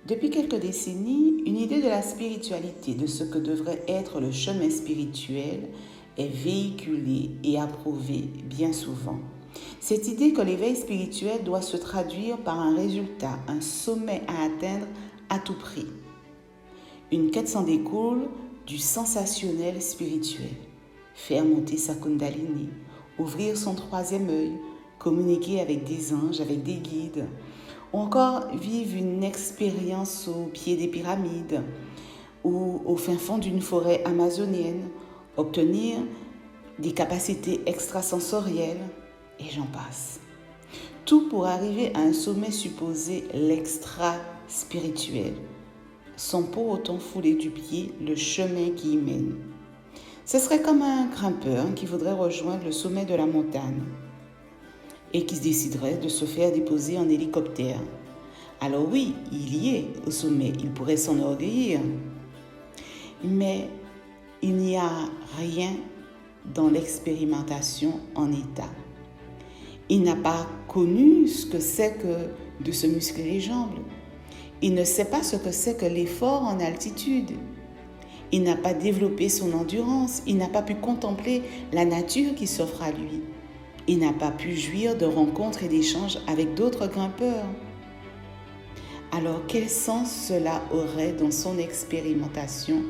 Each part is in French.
Depuis quelques décennies, une idée de la spiritualité, de ce que devrait être le chemin spirituel, est véhiculée et approuvée bien souvent. Cette idée que l'éveil spirituel doit se traduire par un résultat, un sommet à atteindre à tout prix. Une quête s'en découle du sensationnel spirituel. Faire monter sa kundalini, ouvrir son troisième œil, communiquer avec des anges, avec des guides, ou encore vivre une expérience au pied des pyramides ou au fin fond d'une forêt amazonienne, obtenir des capacités extrasensorielles, et j'en passe. Tout pour arriver à un sommet supposé l'extra-spirituel, sans pour autant fouler du pied le chemin qui y mène. Ce serait comme un grimpeur qui voudrait rejoindre le sommet de la montagne et qui se déciderait de se faire déposer en hélicoptère. Alors oui, il y est au sommet, il pourrait s'enorgueillir. Mais il n'y a rien dans l'expérimentation en état. Il n'a pas connu ce que c'est que de se muscler les jambes. Il ne sait pas ce que c'est que l'effort en altitude. Il n'a pas développé son endurance. Il n'a pas pu contempler la nature qui s'offre à lui. Il n'a pas pu jouir de rencontres et d'échanges avec d'autres grimpeurs. Alors, quel sens cela aurait dans son expérimentation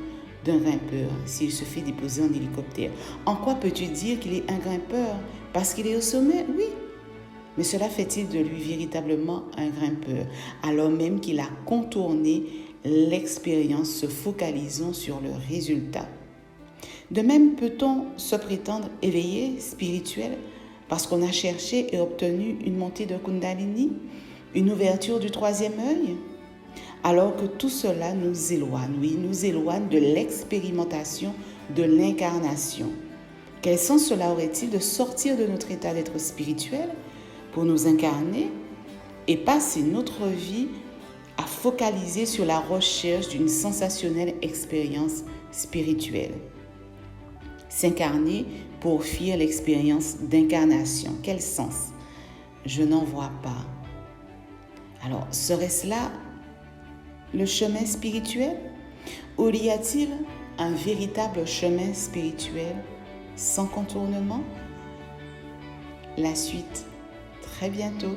d'un grimpeur s'il se fait déposer en hélicoptère? En quoi peux-tu dire qu'il est un grimpeur? Parce qu'il est au sommet? Oui. Mais cela fait-il de lui véritablement un grimpeur, alors même qu'il a contourné l'expérience se focalisant sur le résultat? De même, peut-on se prétendre éveillé, spirituel, parce qu'on a cherché et obtenu une montée de Kundalini, une ouverture du troisième œil? Alors que tout cela nous éloigne, oui, nous éloigne de l'expérimentation de l'incarnation. Quel sens cela aurait-il de sortir de notre état d'être spirituel pour nous incarner et passer notre vie à focaliser sur la recherche d'une sensationnelle expérience spirituelle? S'incarner pour fuir l'expérience d'incarnation. Quel sens? Je n'en vois pas. Alors, serait-ce là le chemin spirituel? Ou y a-t-il un véritable chemin spirituel sans contournement? La suite, très bientôt.